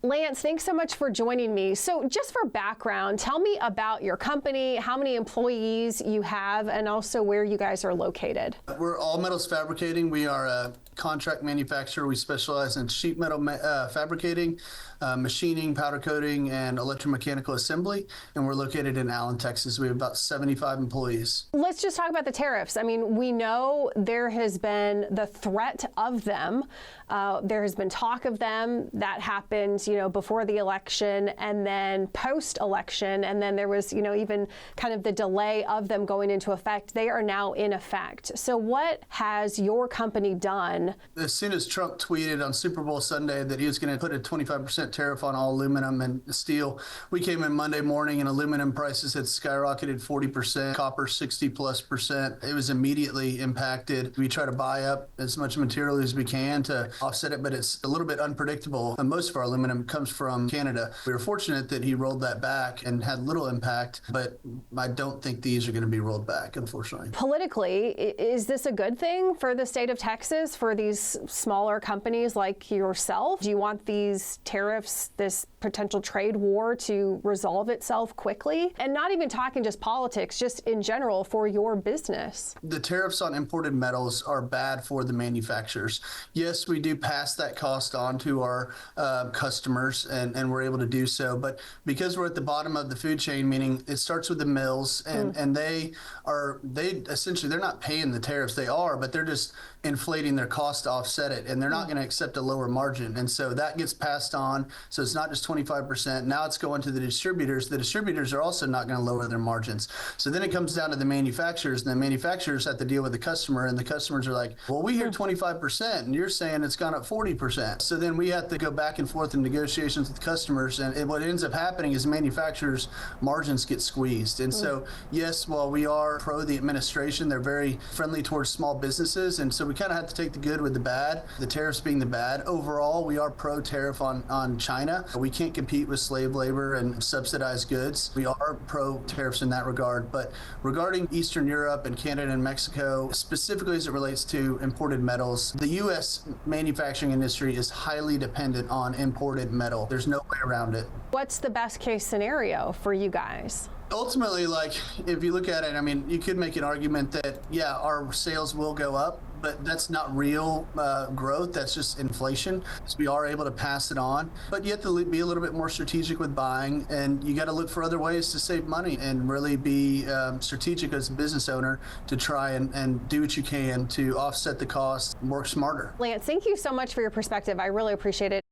Lance, thanks so much for joining me. So just for background, tell me about your company, how many employees you have, and also where you guys are located. We're All Metals Fabricating. We are a contract manufacturer. We specialize in sheet metal fabricating, machining, powder coating, and electromechanical assembly. And we're located in Allen, Texas. We have about 75 employees. Let's just talk about the tariffs. I mean, we know there has been the threat of them. There has been talk of them. That happened, before the election and then post-election. And then there was, even kind of the delay of them going into effect. They are now in effect. So what has your company done? As soon as Trump tweeted on Super Bowl Sunday that he was going to put a 25% tariff on all aluminum and steel, we came in Monday morning and aluminum prices had skyrocketed 40%, copper 60+%. It was immediately impacted. We try to buy up as much material as we can to offset it, but it's a little bit unpredictable. And most of our aluminum comes from Canada. We were fortunate that he rolled that back and had little impact, but I don't think these are going to be rolled back, unfortunately. Politically, is this a good thing for the state of Texas, for these smaller companies like yourself? Do you want these tariffs, this potential trade war, to resolve itself quickly? And not even talking just politics, just in general for your business. The tariffs on imported metals are bad for the manufacturers. Yes, we do pass that cost on to our customers, and we're able to do so. But because we're at the bottom of the food chain, meaning it starts with the mills, and they essentially, they're not paying the tariffs. They are, but they're just inflating their cost to offset it, and they're not going to accept a lower margin. And so that gets passed on. So it's not just 25%. Now it's going to the distributors. The distributors are also not going to lower their margins. So then it comes down to the manufacturers, and the manufacturers have to deal with the customer, and the customers are like, well, we hear 25%, and you're saying it's gone up 40%. So then we have to go back and forth in negotiations with customers, and what ends up happening is manufacturers' margins get squeezed. And so, yes, while we are pro the administration, they're very friendly towards small businesses, and so we kind of have to take the good with the bad, the tariffs being the bad. Overall, we are pro-tariff on China. We can't compete with slave labor and subsidized goods. We are pro-tariffs in that regard. But regarding Eastern Europe and Canada and Mexico, specifically as it relates to imported metals, the U.S. manufacturing industry is highly dependent on imported metal. There's no way around it. What's the best case scenario for you guys? Ultimately, if you look at it, I mean, you could make an argument that, yeah, our sales will go up, but that's not real growth. That's just inflation. So we are able to pass it on. But you have to be a little bit more strategic with buying, and you got to look for other ways to save money and really be strategic as a business owner to try and do what you can to offset the cost, work smarter. Lance, thank you so much for your perspective. I really appreciate it.